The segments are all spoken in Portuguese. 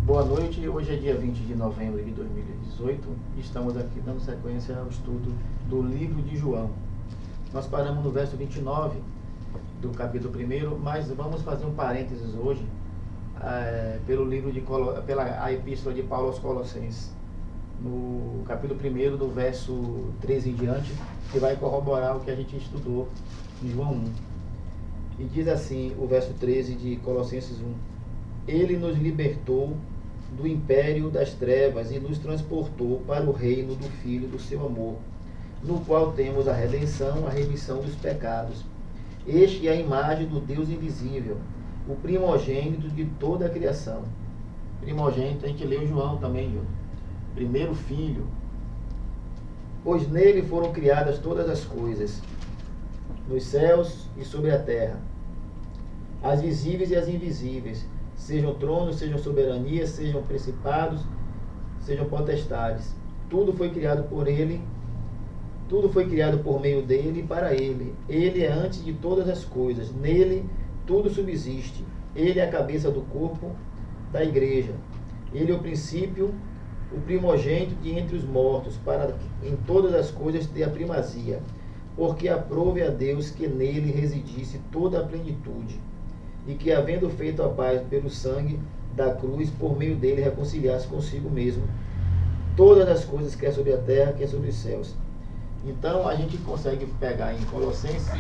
Boa noite, hoje é dia 20 de novembro de 2018 e estamos aqui dando sequência ao estudo do livro de João. Nós paramos no verso 29 do capítulo 1, mas vamos fazer um parênteses hoje pela epístola de Paulo aos Colossenses, no capítulo 1, do verso 13 em diante, que vai corroborar o que a gente estudou em João 1. E diz assim o verso 13 de Colossenses 1. Ele nos libertou do império das trevas e nos transportou para o reino do Filho do seu amor, no qual temos a redenção, a remissão dos pecados. Este é a imagem do Deus invisível, o primogênito de toda a criação. Primogênito, a gente leu João também, João. Primeiro filho. Pois nele foram criadas todas as coisas, nos céus e sobre a terra, as visíveis e as invisíveis, sejam tronos, sejam soberanias, sejam principados, sejam potestades. Tudo foi criado por ele, tudo foi criado por meio dele e para ele. Ele é antes de todas as coisas, nele tudo subsiste. Ele é a cabeça do corpo da igreja. Ele é o princípio, o primogênito de entre os mortos, para em todas as coisas ter a primazia, porque aprove a Deus que nele residisse toda a plenitude, e que, havendo feito a paz pelo sangue da cruz, por meio dele reconciliasse consigo mesmo todas as coisas, quer sobre a terra, quer sobre os céus. Então a gente consegue pegar em Colossenses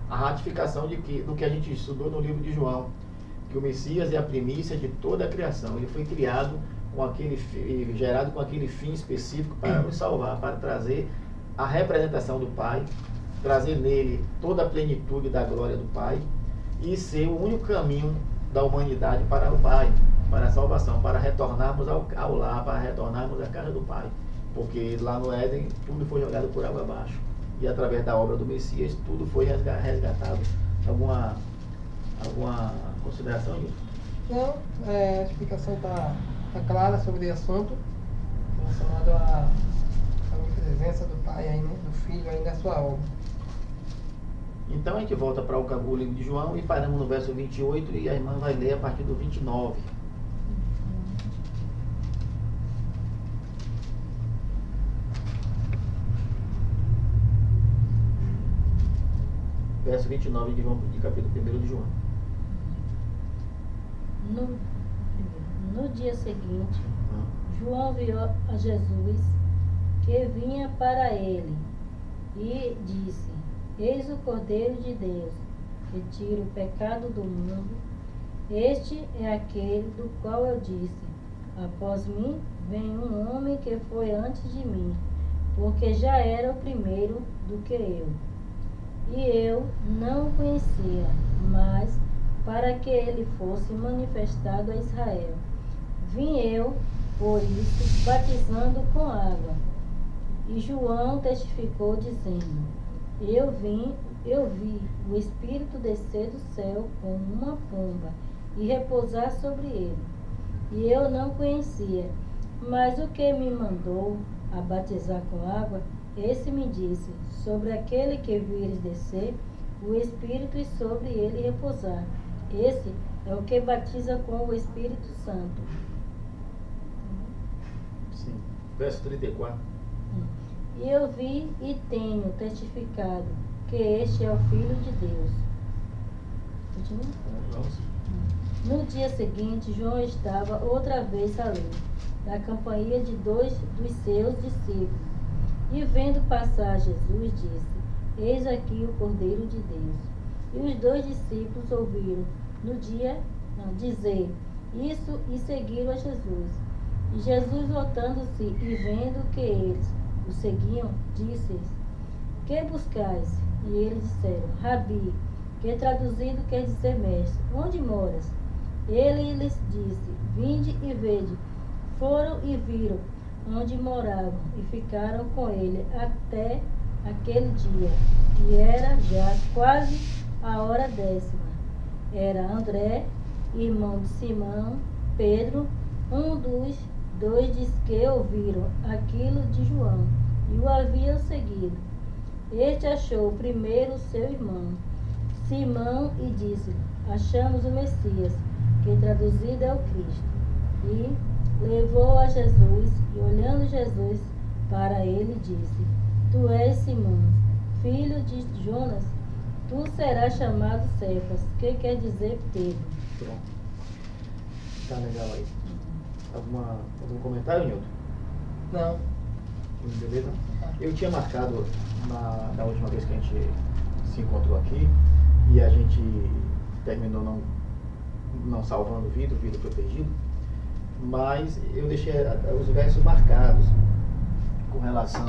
a ratificação do que a gente estudou no livro de João, que o Messias é a primícia de toda a criação. Ele foi criado gerado com aquele fim específico para nos salvar, para trazer a representação do Pai, trazer nele toda a plenitude da glória do Pai, e ser o único caminho da humanidade para o Pai, para a salvação, para retornarmos ao lar, para retornarmos à casa do Pai. Porque lá no Éden tudo foi jogado por água abaixo. E através da obra do Messias tudo foi resgatado. Alguma consideração disso? Não, a explicação está clara sobre o assunto relacionado à presença do Pai, aí, né, do Filho aí na sua obra. Então a gente volta para o livro de João e paramos no verso 28 e a irmã vai ler a partir do 29. Verso 29 de capítulo 1 de João. No dia seguinte, João viu a Jesus que vinha para ele e disse: Eis o Cordeiro de Deus, que tira o pecado do mundo. Este é aquele do qual eu disse: após mim vem um homem que foi antes de mim, porque já era o primeiro do que eu. E eu não o conhecia, mas para que ele fosse manifestado a Israel, vim eu, por isso, batizando com água. E João testificou, dizendo: Eu vi o Espírito descer do céu como uma pomba e repousar sobre ele. E eu não conhecia, mas o que me mandou a batizar com água, esse me disse: sobre aquele que vires descer, o Espírito e sobre ele repousar. Esse é o que batiza com o Espírito Santo. Sim. Verso 34. E eu vi e tenho testificado que este é o Filho de Deus. Continua? Vamos. No dia seguinte, João estava outra vez ali, na companhia de dois dos seus discípulos. E vendo passar Jesus, disse: Eis aqui o Cordeiro de Deus. E os dois discípulos ouviram dizer isso e seguiram a Jesus. E Jesus, voltando-se e vendo que eles o seguiam, disse-lhes: Que buscais? E eles disseram: Rabi, que traduzido quer dizer mestre, onde moras? Ele lhes disse: Vinde e vede. Foram e viram onde moravam e ficaram com ele até aquele dia. E era já quase a hora 10. Era André, irmão de Simão, Pedro, um dos dois que ouviram aquilo de João e o haviam seguido. Este achou primeiro seu irmão, Simão, e disse-lhe: Achamos o Messias, que traduzido é o Cristo. E levou a Jesus, e olhando Jesus para ele, disse: Tu és Simão, filho de Jonas, tu serás chamado Cefas, que quer dizer Pedro. Pronto. Tá legal aí. Algum comentário, Nilton? Não. Beleza? Eu tinha marcado na última vez que a gente se encontrou aqui e a gente terminou não salvando o vídeo foi perdido, mas eu deixei os versos marcados com relação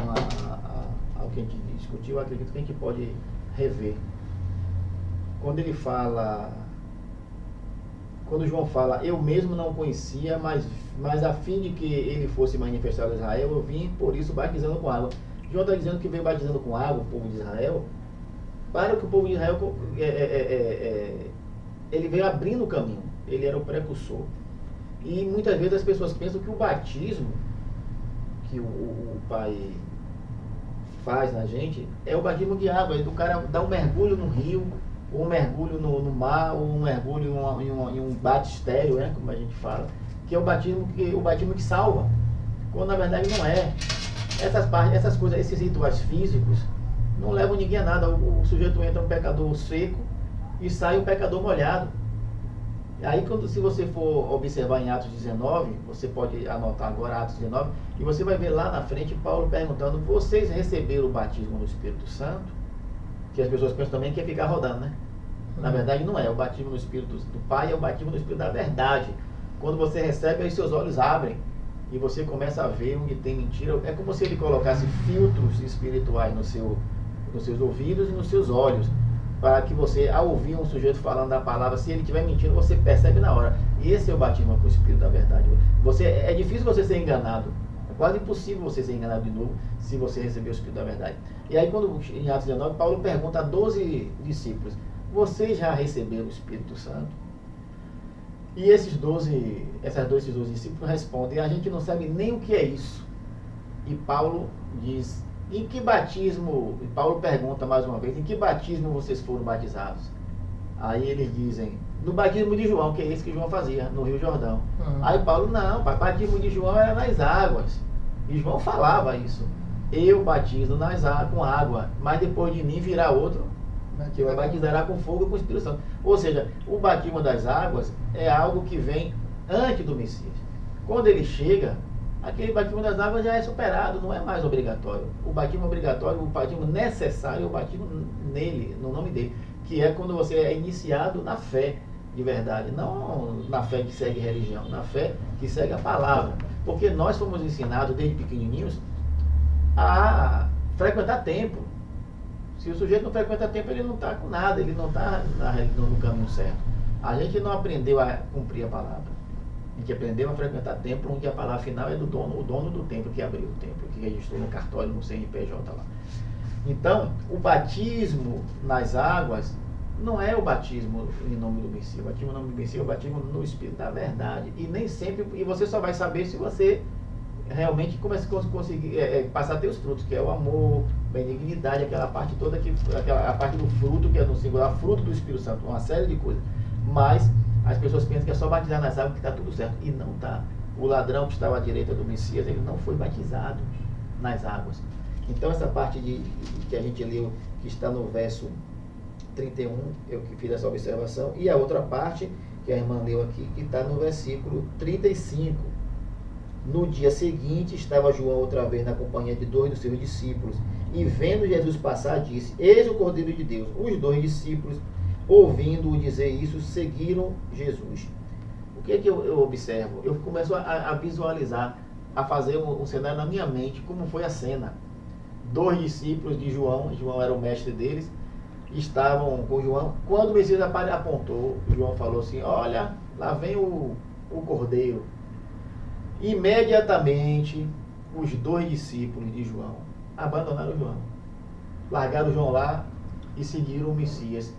ao que a gente discutiu. Eu acredito que a gente pode rever. Quando João fala, eu mesmo não conhecia, mas a fim de que ele fosse manifestado a Israel, eu vim por isso batizando com água. João está dizendo que veio batizando com água o povo de Israel, para que o povo de Israel, ele veio abrindo o caminho, ele era o precursor. E muitas vezes as pessoas pensam que o batismo que o Pai faz na gente é o batismo de água, do cara dar um mergulho no rio, ou um mergulho no mar, ou um mergulho em um batistério, né, como a gente fala, que é o batismo que salva, quando na verdade não é. Essas coisas, esses rituais físicos não levam ninguém a nada. O sujeito entra um pecador seco e sai um pecador molhado. Aí se você for observar em Atos 19, você pode anotar agora Atos 19, e você vai ver lá na frente Paulo perguntando: vocês receberam o batismo no Espírito Santo? Que as pessoas pensam também que é ficar rodando, né? Na verdade não é. O batismo no Espírito do Pai é o batismo no Espírito da verdade. Quando você recebe, aí seus olhos abrem e você começa a ver onde tem mentira. É como se ele colocasse filtros espirituais nos seus ouvidos e nos seus olhos, para que você, ao ouvir um sujeito falando da palavra, se ele estiver mentindo, você percebe na hora. E esse é o batismo com o Espírito da verdade. É difícil você ser enganado. É quase impossível você ser enganado de novo se você receber o Espírito da verdade. E aí, em Atos 19, Paulo pergunta a 12 discípulos: vocês já receberam o Espírito Santo? E esses 12 discípulos respondem: a gente não sabe nem o que é isso. E Paulo diz: em que batismo? E Paulo pergunta mais uma vez: em que batismo vocês foram batizados? Aí eles dizem: no batismo de João, que é esse que João fazia, no Rio Jordão. Aí Paulo: não, o batismo de João era nas águas. E João falava isso: eu batizo com água, mas depois de mim virá outro, que vai batizará com fogo e com o Espírito Santo. Ou seja, o batismo das águas é algo que vem antes do Messias. Quando ele chega, aquele batismo das águas já é superado, não é mais obrigatório. O batismo obrigatório, o batismo necessário é o batismo nele, no nome dele, que é quando você é iniciado na fé de verdade, não na fé que segue religião, na fé que segue a palavra. Porque nós fomos ensinados desde pequenininhos a frequentar templo. Se o sujeito não frequenta templo, ele não está com nada, ele não está no caminho certo. A gente não aprendeu a cumprir a palavra. A gente aprendeu a frequentar templo, onde a palavra final é o dono do templo que abriu o templo, que registrou no cartório, no CNPJ lá. Então, o batismo nas águas não é o batismo em nome do Messias. O batismo em nome do Messias é o batismo no Espírito da verdade. E nem sempre, e você só vai saber se você realmente começa a conseguir passar a ter os frutos, que é o amor, benignidade, aquela parte toda, a parte do fruto, que é no singular, fruto do Espírito Santo, uma série de coisas. Mas as pessoas pensam que é só batizar nas águas que está tudo certo. E não está. O ladrão que estava à direita do Messias, ele não foi batizado nas águas. Então essa parte que a gente leu, que está no verso 31, eu que fiz essa observação, e a outra parte, que a irmã leu aqui, que está no versículo 35. No dia seguinte, estava João outra vez na companhia de 2 dos seus discípulos, e vendo Jesus passar, disse: eis o Cordeiro de Deus. Os 2 discípulos, ouvindo-o dizer isso, seguiram Jesus. O que é que eu observo? Eu começo a visualizar, a fazer um cenário na minha mente, como foi a cena. 2 discípulos de João era o mestre deles, estavam com João. Quando o Messias apontou, João falou assim: olha, lá vem o Cordeiro. Imediatamente, os 2 discípulos de João abandonaram João, largaram João lá e seguiram o Messias.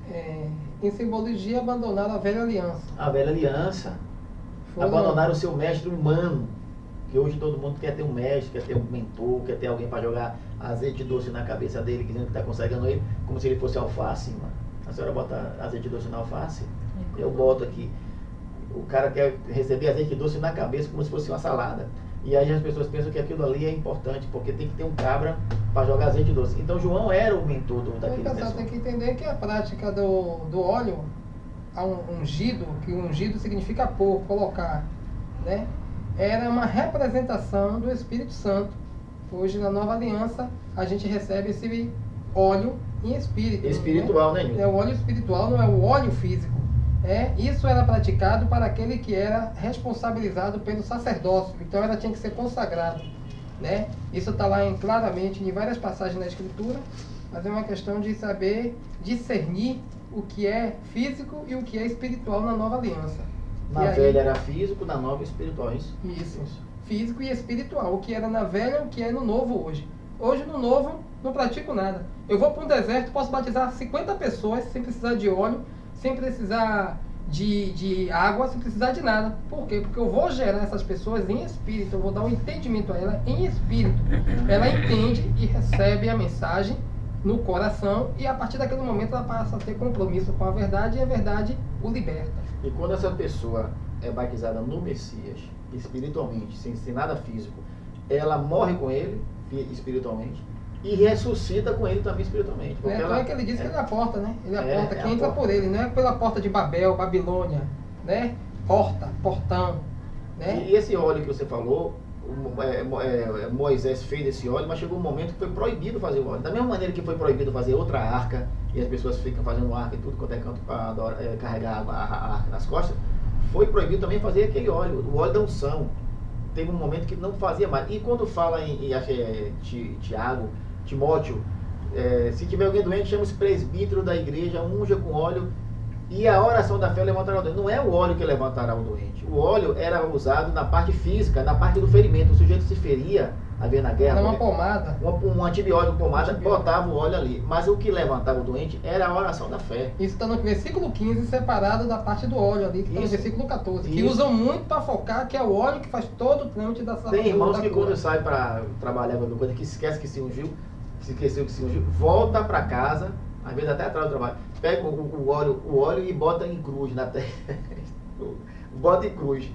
Em simbologia, abandonaram a velha aliança. A velha aliança. Abandonaram o seu mestre humano, que hoje todo mundo quer ter um mestre, quer ter um mentor, quer ter alguém para jogar azeite doce na cabeça dele, dizendo que está conseguindo ele, como se ele fosse alface. Mano. A senhora bota azeite doce na alface? Eu boto aqui. o cara quer receber azeite doce na cabeça como se fosse uma salada. E aí as pessoas pensam que aquilo ali é importante, porque tem que ter um cabra para jogar azeite doce. Então João era o mentor daquele pessoal. pessoal. Tem que entender que a prática do óleo, a ungido, que ungido significa pôr, colocar, né? Era uma representação do Espírito Santo. Hoje, na Nova Aliança, a gente recebe esse óleo em espírito. Espiritual, né, Nilton? É o óleo espiritual, não é o óleo físico. Isso era praticado para aquele que era responsabilizado pelo sacerdócio. Então, ela tinha que ser consagrada, né? Isso está lá claramente em várias passagens na Escritura, mas é uma questão de saber discernir o que é físico e o que é espiritual na Nova Aliança. Na velha era físico, na nova espiritual, isso? Isso. Físico e espiritual. O que era na velha, o que é no novo hoje. Hoje, no novo, não pratico nada. Eu vou para um deserto, posso batizar 50 pessoas sem precisar de óleo, sem precisar de água, sem precisar de nada. Por quê? Porque eu vou gerar essas pessoas em espírito, eu vou dar um entendimento a ela em espírito. Ela entende e recebe a mensagem no coração e a partir daquele momento ela passa a ter compromisso com a verdade e a verdade o liberta. E quando essa pessoa é batizada no Messias, espiritualmente, sem ser nada físico, ela morre com ele espiritualmente e ressuscita com ele também espiritualmente. Porque é que ele diz que ele é a porta, né? Ele é a porta, quem entra por ele, não é pela porta de Babel, Babilônia, né? Porta, portão, né? E esse óleo que você falou, Moisés fez esse óleo, mas chegou um momento que foi proibido fazer o óleo. Da mesma maneira que foi proibido fazer outra arca, e as pessoas ficam fazendo arca e tudo quanto é canto para carregar a arca nas costas, foi proibido também fazer aquele óleo, o óleo da unção. Teve um momento que não fazia mais. E quando fala acho que é Timóteo, se tiver alguém doente, chama os presbíteros da igreja, unja com óleo, e a oração da fé levantará o doente. Não é o óleo que levantará o doente. O óleo era usado na parte física, na parte do ferimento. O sujeito se feria, havia na guerra. Era uma pomada. Um antibiótico, pomada, botava o óleo ali. Mas o que levantava o doente era a oração da fé. Isso está no versículo 15, separado da parte do óleo ali, que está no versículo 14. Que usam muito para focar, que é o óleo que faz todo o trâmite da salvação. Tem irmãos que quando sai para trabalhar com alguma coisa, que esquece que se ungiu, se esqueceu que se ungiu, volta para casa, às vezes até atrás do trabalho, pega o óleo e bota em cruz na terra. Bota em cruz.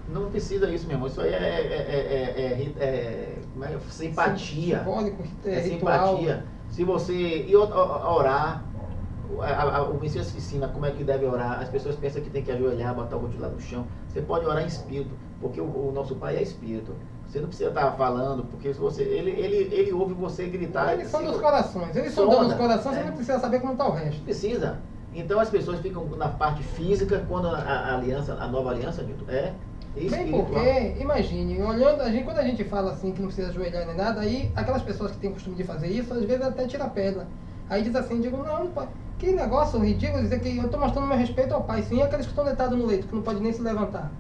Não precisa isso, meu irmão. Isso aí é simpatia. Simbólico, é ritual. simpatia. Se você orar, o Messias ensina como é que deve orar. As pessoas pensam que tem que ajoelhar, botar o rosto lá no chão. Você pode orar em espírito, porque o nosso Pai é espírito. Você não precisa estar falando, porque se ele ouve você gritar. Eles são dos corações. Eles são donos dos corações, você não precisa saber como está o resto. Precisa. Então as pessoas ficam na parte física, quando a nova aliança, Nilton, é espiritual. Bem, porque, imagine, olhando, quando a gente fala assim que não precisa ajoelhar nem nada, aí aquelas pessoas que têm costume de fazer isso, às vezes até tira pedra. Aí diz assim, digo, não, pai, que negócio ridículo dizer que eu estou mostrando meu respeito ao pai. Sim, aqueles que estão deitados no leito, que não pode nem se levantar.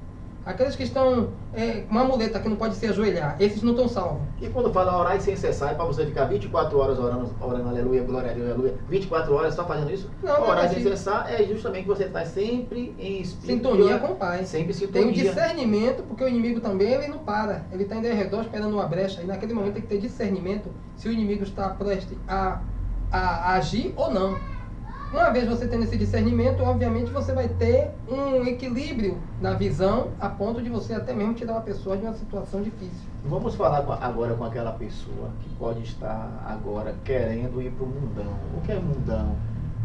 Aqueles que estão com uma muleta que não pode se ajoelhar, esses não estão salvos. E quando fala orar sem cessar, é para você ficar 24 horas orando aleluia, glória a Deus, aleluia, 24 horas só fazendo isso? Não, orar sem cessar é justamente que você está sempre em espírito. Sintonia com o Pai. Sempre sintonia. Tem um discernimento, porque o inimigo também ele não para. Ele está em derredor esperando uma brecha. E naquele momento tem que ter discernimento se o inimigo está prestes a agir ou não. Uma vez você tendo esse discernimento, obviamente você vai ter um equilíbrio na visão, a ponto de você até mesmo tirar uma pessoa de uma situação difícil. Vamos falar agora com aquela pessoa que pode estar agora querendo ir para o mundão. O que é mundão?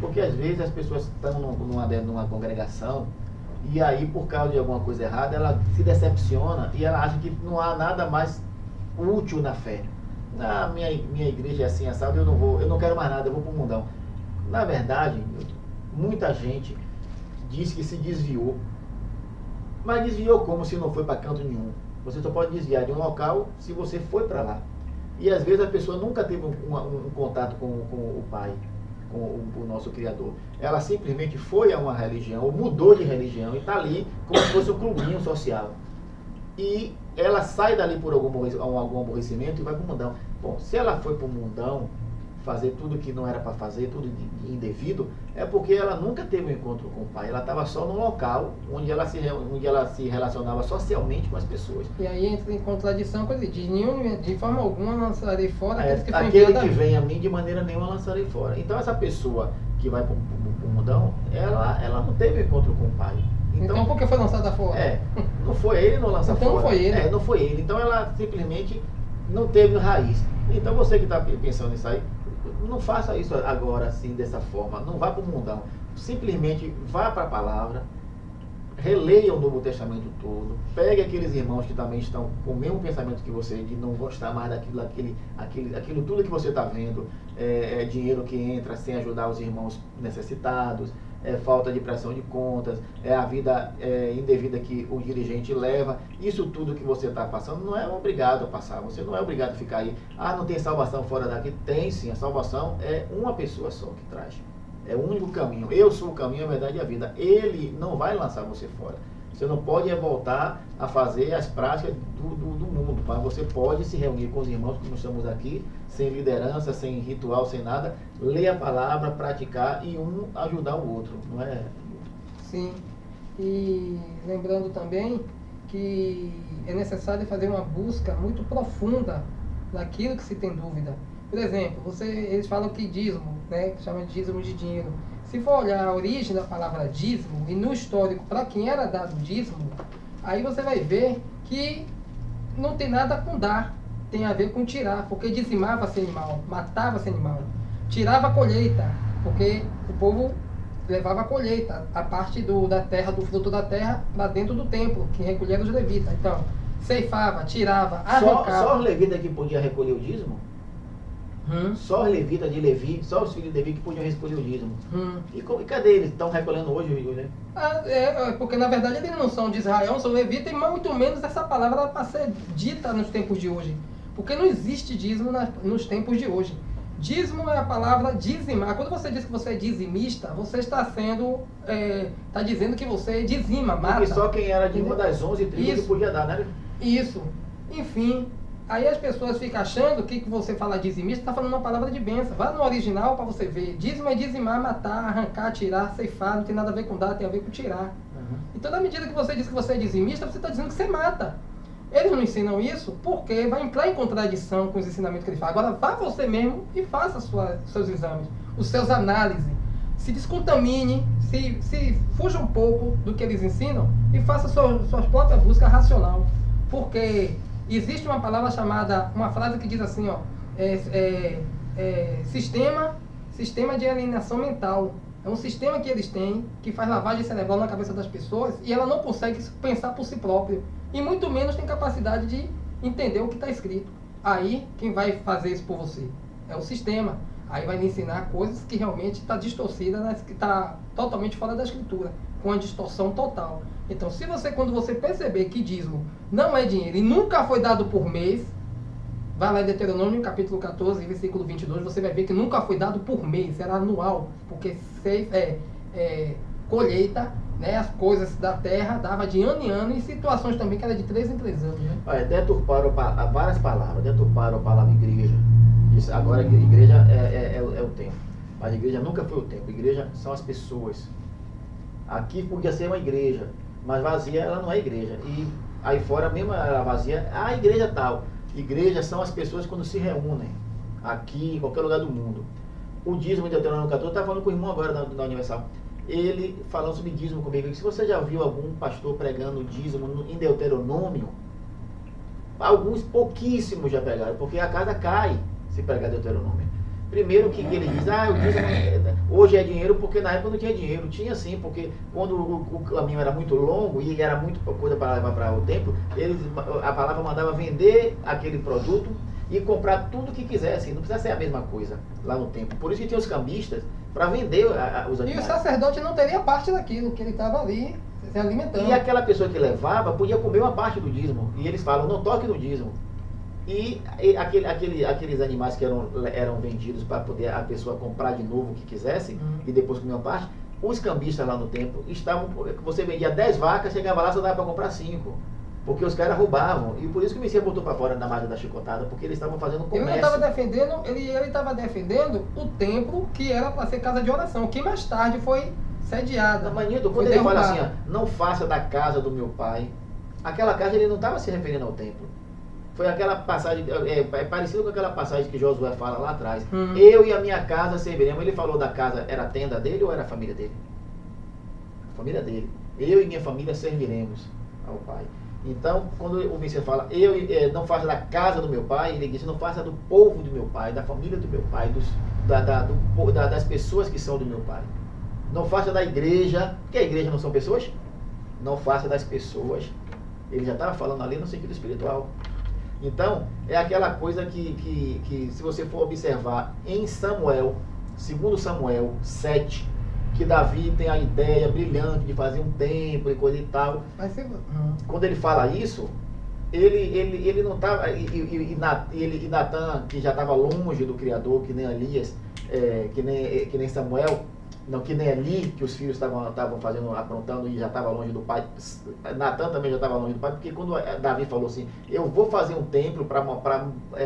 Porque às vezes as pessoas estão numa congregação e aí por causa de alguma coisa errada ela se decepciona e ela acha que não há nada mais útil na fé. Minha igreja é assim, assado, eu não quero mais nada, eu vou para o mundão. Na verdade, muita gente diz que se desviou. Mas desviou como se não foi para canto nenhum? Você só pode desviar de um local se você foi para lá. E às vezes a pessoa nunca teve um contato com o Pai, com o nosso Criador. Ela simplesmente foi a uma religião, ou mudou de religião e está ali como se fosse um clubinho social. E ela sai dali por algum aborrecimento e vai para o mundão. Bom, se ela foi para o mundão, fazer tudo que não era para fazer, tudo de indevido, é porque ela nunca teve um encontro com o Pai. Ela estava só num local onde ela se relacionava socialmente com as pessoas. E aí entra em contradição com ele diz, de forma alguma lançarei fora aquele que vem a mim, de maneira nenhuma lançarei fora. Então essa pessoa que vai para o mundão, ela não teve um encontro com o Pai. Então por que foi lançada fora? Não foi ele, não lança então fora. Não foi ele. Não foi ele. Então ela simplesmente não teve raiz. Então você que está pensando nisso aí, não faça isso agora assim, dessa forma. Não vá para o mundão. Simplesmente vá para a palavra, releia o Novo Testamento todo, pegue aqueles irmãos que também estão com o mesmo pensamento que você, de não gostar mais aquilo tudo que você está vendo, dinheiro que entra sem ajudar os irmãos necessitados, falta de prestação de contas, a vida indevida que o dirigente leva. Isso tudo que você está passando não é obrigado a passar, você não é obrigado a ficar aí, não tem salvação fora daqui. Tem sim, a salvação é uma pessoa só que traz. É o único caminho. Eu sou o caminho, a verdade e a vida. Ele não vai lançar você fora. Você não pode voltar a fazer as práticas do mundo. Mas você pode se reunir com os irmãos que nós estamos aqui, sem liderança, sem ritual, sem nada. Ler a palavra, praticar e um ajudar o outro. Não é? Sim. E lembrando também que é necessário fazer uma busca muito profunda naquilo que se tem dúvida. Por exemplo, eles falam que dízimo, né, que chama de dízimo de dinheiro. Se for olhar a origem da palavra dízimo e no histórico para quem era dado dízimo, aí você vai ver que não tem nada com dar, tem a ver com tirar, porque dizimava-se animal, matava-se animal, tirava a colheita, porque o povo levava a colheita, a parte da terra, do fruto da terra, para dentro do templo, que recolheram os levitas. Então, ceifava, tirava, arrancava. Só os levitas que podiam recolher o dízimo? Só os levitas de Levi, só os filhos de Levi que podiam recolher o dízimo. E cadê eles? Estão recolhendo hoje, né? Porque na verdade eles não são de Israel, não são levitas, e muito menos essa palavra para ser dita nos tempos de hoje. Porque não existe dízimo nos tempos de hoje. Dízimo é a palavra dizimar. Quando você diz que você é dizimista, você está dizendo que você dizima, mata. E só quem era de uma das 11 tribos que podia dar, né? Isso. Enfim. Aí as pessoas ficam achando que você fala dizimista, está falando uma palavra de bênção. Vá no original para você ver. Dízimo é dizimar, matar, arrancar, tirar, ceifar. Não tem nada a ver com dar, tem a ver com tirar. Então, na medida que você diz que você é dizimista, você está dizendo que você mata. Eles não ensinam isso porque vai entrar em contradição com os ensinamentos que ele fala. Agora, vá você mesmo e faça seus exames, os seus análises. Se descontamine, se fuja um pouco do que eles ensinam e faça suas próprias buscas racional. Porque existe uma palavra chamada, uma frase que diz assim, sistema de alienação mental. É um sistema que eles têm, que faz lavagem cerebral na cabeça das pessoas e ela não consegue pensar por si própria. E muito menos tem capacidade de entender o que está escrito. Aí, quem vai fazer isso por você? É o sistema. Aí vai lhe ensinar coisas que realmente está distorcida, que está totalmente fora da escritura, com a distorção total. Então, quando você perceber que dízimo não é dinheiro e nunca foi dado por mês, vai lá em Deuteronômio, capítulo 14, versículo 22, você vai ver que nunca foi dado por mês, era anual, porque colheita, né, as coisas da terra, dava de ano em ano, e situações também que era de 3 em 3 anos. Né? Deturparam várias palavras, deturparam a palavra igreja. Agora, igreja é o templo, mas a igreja nunca foi o templo, igreja são as pessoas. Aqui podia ser uma igreja, mas vazia ela não é igreja. E aí fora, mesmo ela vazia, a igreja tal. Igreja são as pessoas quando se reúnem, aqui, em qualquer lugar do mundo. O dízimo em Deuteronômio 14, eu estava falando com o irmão agora da Universal, ele falando sobre dízimo comigo. Se você já viu algum pastor pregando dízimo em Deuteronômio, alguns pouquíssimos já pregaram, porque a casa cai se pregar Deuteronômio. Primeiro que ele diz, o dízimo hoje é dinheiro, porque na época não tinha dinheiro. Tinha sim, porque quando o caminho era muito longo e era muito coisa para levar para o templo, a palavra mandava vender aquele produto e comprar tudo que quisesse. Não precisa ser a mesma coisa lá no templo. Por isso que tinha os cambistas para vender os animais. E o sacerdote não teria parte daquilo, que ele estava ali se alimentando. E aquela pessoa que levava podia comer uma parte do dízimo. E eles falam, não toque no dízimo. E aqueles animais que eram vendidos para poder a pessoa comprar de novo o que quisesse e depois comer uma parte, os cambistas lá no templo você vendia 10 vacas, chegava lá só dava para comprar 5. Porque os caras roubavam. E por isso que o Messias botou para fora na margem da chicotada, porque eles estavam fazendo comércio. Ele estava defendendo o templo que era para ser casa de oração, que mais tarde foi sediada. Manito, quando ele fala assim, não faça da casa do meu pai, aquela casa ele não estava se referindo ao templo. Foi aquela passagem, parecido com aquela passagem que Josué fala lá atrás. Eu e a minha casa serviremos. Ele falou da casa, era a tenda dele ou era a família dele? A família dele. eu e minha família serviremos ao Pai. Então, quando o Vicente fala, não faça da casa do meu pai, ele diz, não faça do povo do meu pai, da família do meu pai, das pessoas que são do meu pai. Não faça da igreja, porque a igreja não são pessoas? Não faça das pessoas. Ele já estava falando ali no sentido espiritual. Então, é aquela coisa que se você for observar em Samuel, 2 Samuel 7, que Davi tem a ideia brilhante de fazer um templo e coisa e tal. Quando ele fala isso, ele não estava... E Natan, que já estava longe do Criador, que nem Elias, que nem Samuel, não, que nem Eli, que os filhos estavam fazendo, aprontando e já estava longe do pai. Natan também já estava longe do pai, porque quando Davi falou assim, eu vou fazer um templo para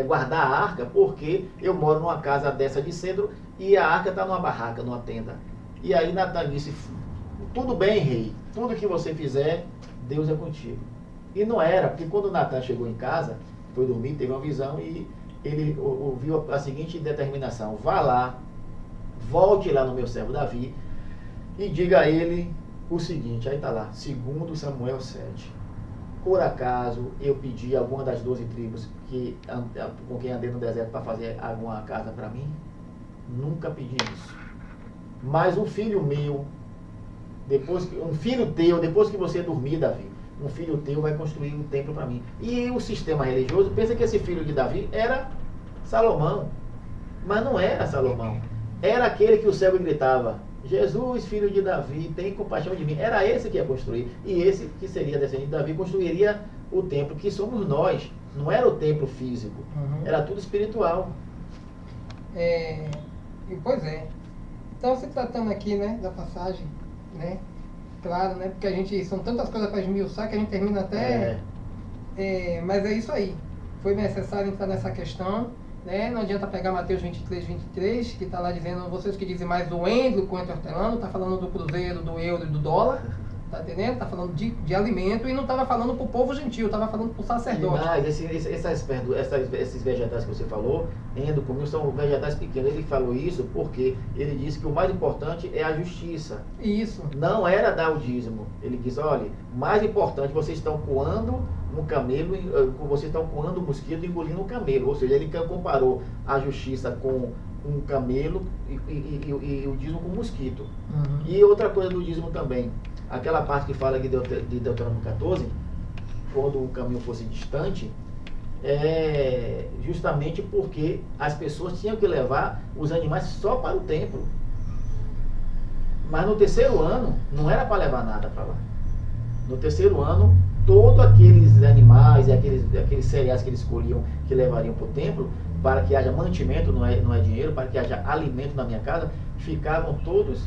guardar a arca, porque eu moro numa casa dessa de cedro e a arca está numa barraca, numa tenda. E aí Natan disse, tudo bem, rei, tudo que você fizer, Deus é contigo. E não era, porque quando Natan chegou em casa, foi dormir, teve uma visão e ele ouviu a seguinte determinação, vá lá, volte lá no meu servo Davi e diga a ele o seguinte, aí está lá, 2 Samuel 7. Por acaso eu pedi a alguma das 12 tribos com quem andei no deserto para fazer alguma casa para mim? Nunca pedi isso. Mas um filho meu, um filho teu, depois que você dormir, Davi, um filho teu vai construir um templo para mim. E o sistema religioso pensa que esse filho de Davi era Salomão. Mas não era Salomão. Era aquele que o cego gritava, Jesus, filho de Davi, tem compaixão de mim. Era esse que ia construir. E esse que seria descendente de Davi construiria o templo que somos nós. Não era o templo físico. Era tudo espiritual. Pois é. Então, se tratando aqui, né, da passagem, né, claro, né, porque são tantas coisas para esmiuçar que a gente termina até... mas é isso aí. Foi necessário entrar nessa questão, né, não adianta pegar Mateus 23, que está lá dizendo, vocês que dizem mais do endro com o hortelano, está falando do cruzeiro, do euro e do dólar, tá entendendo? Está falando de alimento e não estava falando para o povo gentil, estava falando para o sacerdote. Mas esses vegetais que você falou, endo comigo, são vegetais pequenos. Ele falou isso porque ele disse que o mais importante é a justiça. Isso. Não era dar o dízimo. Ele disse, olha, mais importante, vocês estão coando um camelo, vocês estão coando um mosquito e engolindo um camelo. Ou seja, ele comparou a justiça com um camelo e o dízimo com um mosquito. E outra coisa do dízimo também, aquela parte que fala aqui de Deuteronômio 14, quando o caminho fosse distante, é justamente porque as pessoas tinham que levar os animais só para o templo. Mas no terceiro ano, não era para levar nada para lá. No terceiro ano, todos aqueles animais e aqueles cereais que eles escolhiam, que levariam para o templo, para que haja mantimento, não é dinheiro, para que haja alimento na minha casa, ficavam todos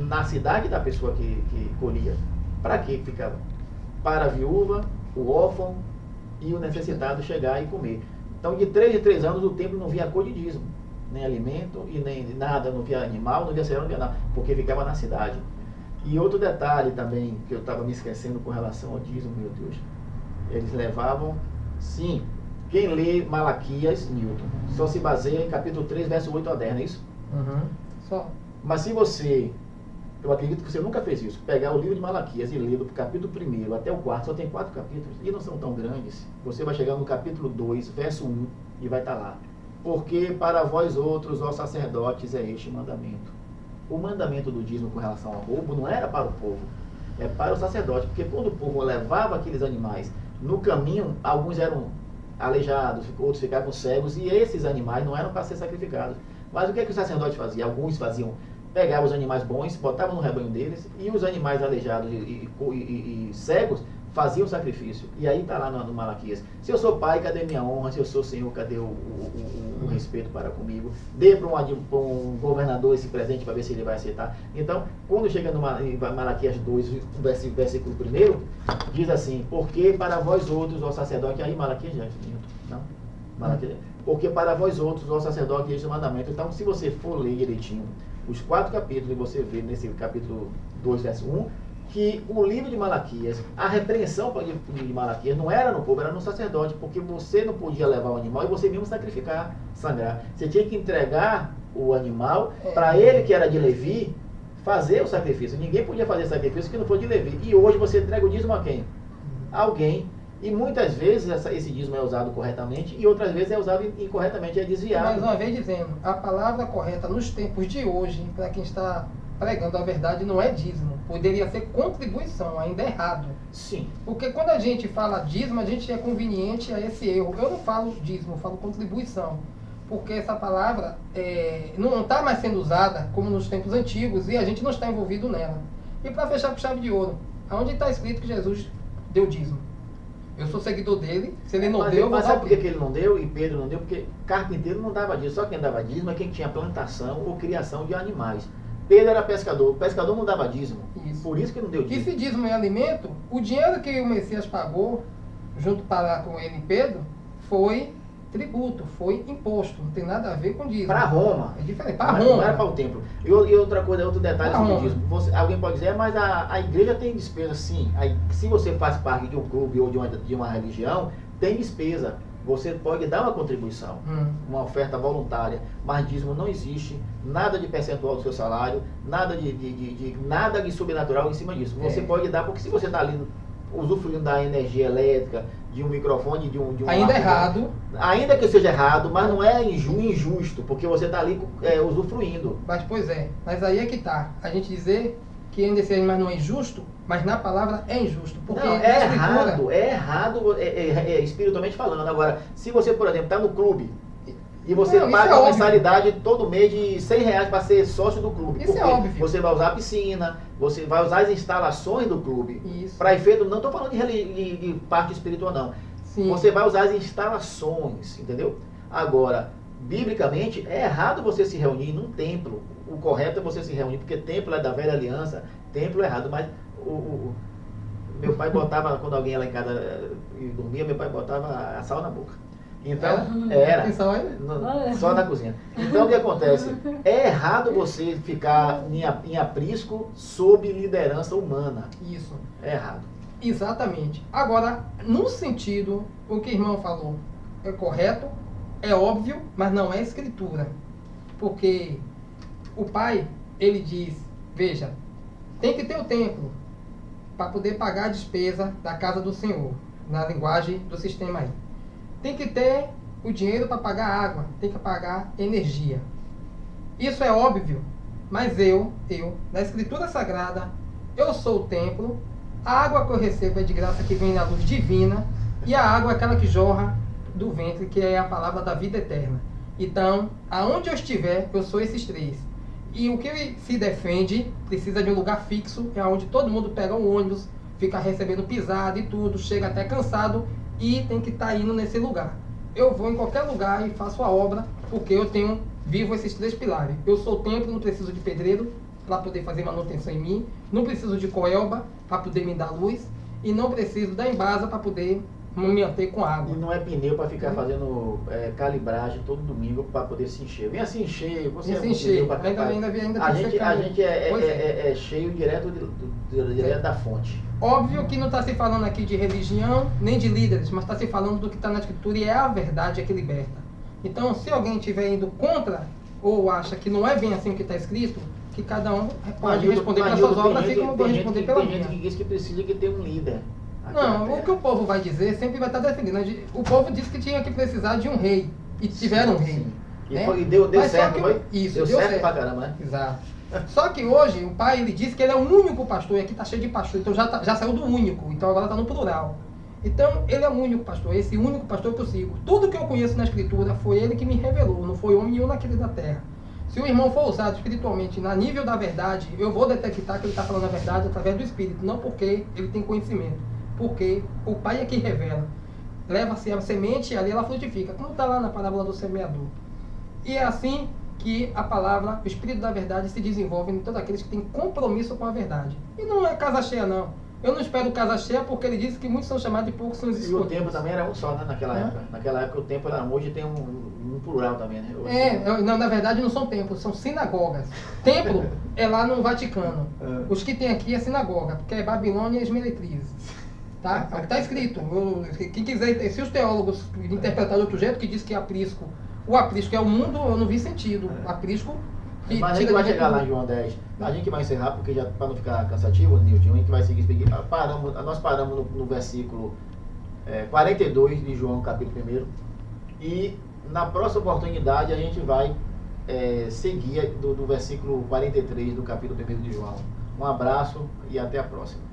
na cidade da pessoa que colhia. Para que ficava? Para a viúva, o órfão e o necessitado chegar e comer. Então, de 3 em 3 anos, o templo não via cor de dízimo, nem alimento e nem nada, não via animal, não via cereal, não via nada, porque ficava na cidade. E outro detalhe também, que eu estava me esquecendo com relação ao dízimo, meu Deus, eles levavam, sim, quem lê Malaquias, Newton, só se baseia em capítulo 3, verso 8 a 10, não é isso? Só. Mas se você, eu acredito que você nunca fez isso, pegar o livro de Malaquias e ler do capítulo 1 até o 4, só tem 4 capítulos, e não são tão grandes, você vai chegar no capítulo 2, verso 1, e vai estar lá. Porque para vós outros, ó sacerdotes, é este mandamento. O mandamento do dízimo com relação ao roubo não era para o povo, é para o sacerdote, porque quando o povo levava aqueles animais no caminho, alguns eram aleijados, outros ficavam cegos, e esses animais não eram para ser sacrificados. Mas o que é que o sacerdote fazia? Alguns faziam, pegavam os animais bons, botavam no rebanho deles, e os animais aleijados e cegos faziam o sacrifício. E aí está lá no Malaquias, se eu sou pai, cadê minha honra? Se eu sou senhor, cadê o respeito para comigo? Dê para um governador esse presente para ver se ele vai aceitar. Então, quando chega em Malaquias 2, versículo 1, diz assim, porque para vós outros, ó sacerdote, aí Malaquias já, não? Malaquias, porque para vós outros, ó sacerdote, este mandamento. Então, se você for ler direitinho os 4 capítulos, você vê nesse capítulo 2, verso 1, que o livro de Malaquias, a repreensão de Malaquias não era no povo, era no sacerdote, porque você não podia levar o animal e você mesmo sacrificar, sangrar. Você tinha que entregar o animal para ele que era de Levi fazer o sacrifício. Ninguém podia fazer sacrifício que não for de Levi. E hoje você entrega o dízimo a quem? Alguém. E muitas vezes esse dízimo é usado corretamente e outras vezes é usado incorretamente, é desviado. Mais uma vez dizendo, a palavra correta nos tempos de hoje, para quem está pregando a verdade, não é dízimo. Poderia ser contribuição, ainda é errado. Sim. Porque quando a gente fala dízimo, a gente é conveniente a esse erro. Eu não falo dízimo, eu falo contribuição. Porque essa palavra não está mais sendo usada como nos tempos antigos e a gente não está envolvido nela. E para fechar com chave de ouro, aonde está escrito que Jesus deu dízimo? Eu sou seguidor dele, se ele não deu, eu vou mas dar sabe por que ele não deu e Pedro não deu? Porque carpinteiro não dava dízimo, só quem dava dízimo é quem tinha plantação ou criação de animais. Pedro era pescador, o pescador não dava dízimo, Isso. Por isso que não deu E dízimo. se dízimo é alimento, o dinheiro que o Messias pagou, junto para com ele e Pedro, foi tributo, foi imposto, não tem nada a ver com dízimo. Para Roma. É diferente, para Não Roma. era para o templo. E outra coisa, outro detalhe Pra sobre o Roma. dízimo. Alguém pode dizer, mas a igreja tem despesa sim. Aí, se você faz parte de um clube ou de uma religião, tem despesa. Você pode dar uma contribuição, uma oferta voluntária, mas dízimo não existe, nada de percentual do seu salário, nada nada de sobrenatural em cima disso. Você pode dar, porque se você está ali usufruindo da energia elétrica, de um microfone, de um Ainda é errado. Ainda que seja errado, mas não é injusto, porque você está ali usufruindo. Mas, pois é, mas aí é que tá. A gente dizer que ainda esse mas não é injusto, mas na palavra é injusto. Porque Não, na é escritura, errado espiritualmente falando. Agora, se você, por exemplo, está no clube e você Não, isso paga é uma óbvio. mensalidade todo mês de R$100 para ser sócio do clube. Isso porque é óbvio. você vai usar a piscina, você vai usar as instalações do clube. Isso. Para efeito, não estou falando de parte espiritual, não. Sim. Você vai usar as instalações, entendeu? Agora, biblicamente, é errado você se reunir num templo. O correto é você se reunir, porque templo é da velha aliança, templo é errado, mas meu pai botava, quando alguém ia lá em casa e dormia, meu pai botava a sal na boca. Então, era. Atenção aí. Só na cozinha. Então, o que acontece? É errado você ficar em aprisco sob liderança humana. Isso. É errado. Exatamente. Agora, no sentido, o que o irmão falou é correto, é óbvio, mas não é escritura. Porque o pai, ele diz, veja, tem que ter o templo para poder pagar a despesa da casa do Senhor, na linguagem do sistema aí. Tem que ter o dinheiro para pagar água, tem que pagar energia. Isso é óbvio, mas eu, na escritura sagrada, eu sou o templo, a água que eu recebo é de graça que vem da luz divina, e a água é aquela que jorra do ventre, que é a palavra da vida eterna. Então, aonde eu estiver, eu sou esses três. E o que se defende precisa de um lugar fixo, é onde todo mundo pega um ônibus, fica recebendo pisada e tudo, chega até cansado e tem que estar indo nesse lugar. Eu vou em qualquer lugar e faço a obra, porque eu vivo esses três pilares. Eu sou o templo, não preciso de pedreiro para poder fazer manutenção em mim, não preciso de coelba para poder me dar luz, e não preciso da embasa para poder me manter com água. E não é pneu para ficar fazendo calibragem todo domingo para poder se encher. Venha se encher, você se encher. Ainda a gente é cheio direto da fonte. Óbvio que não está se falando aqui de religião, nem de líderes, mas está se falando do que está na escritura e é a verdade que liberta. Então, se alguém estiver indo contra, ou acha que não é bem assim que está escrito, que cada um pode responder pelas suas obras, assim como eu vou responder pela minha. Tem gente que diz que precisa ter um líder. Não, o que o povo vai dizer sempre vai estar defendendo. O povo disse que tinha que precisar de um rei, e tiveram um rei. Sim. Né? E deu Mas certo, só que, foi? Isso, deu certo pra caramba, né? Exato. Só que hoje o pai ele disse que ele é o único pastor, e aqui está cheio de pastor, então já saiu do único, então agora está no plural. Então ele é o único pastor, esse único pastor que eu sigo. Tudo que eu conheço na escritura foi ele que me revelou, não foi homem nenhum naquele da terra. Se o irmão for usado espiritualmente na nível da verdade, eu vou detectar que ele está falando a verdade através do Espírito, não porque ele tem conhecimento, porque o pai é que revela. Leva-se a semente e ali ela frutifica, como está lá na parábola do semeador. E é assim que a palavra, o Espírito da verdade se desenvolve em todos aqueles que têm compromisso com a verdade. E não é casa cheia não. Eu não espero casa cheia porque ele disse que muitos são chamados e poucos são os escolhidos. E o tempo também era um só, né, naquela época. Naquela época o tempo era um, hoje tem um plural também, né? Hoje não, na verdade não são templos, são sinagogas. Templo é lá no Vaticano. Os que tem aqui é sinagoga, porque é Babilônia e as meretrizes. Tá? É o que está escrito. Quem quiser, se os teólogos interpretarem de outro jeito, que diz que aprisco, o aprisco é o mundo, eu não vi sentido. Aprisco Mas a gente vai chegar lá em João 10. A gente vai encerrar, porque já para não ficar cansativo, Nilton, a gente vai seguir. Nós paramos no versículo 42 de João, capítulo 1. E na próxima oportunidade a gente vai seguir do versículo 43 do capítulo 1 de João. Um abraço e até a próxima.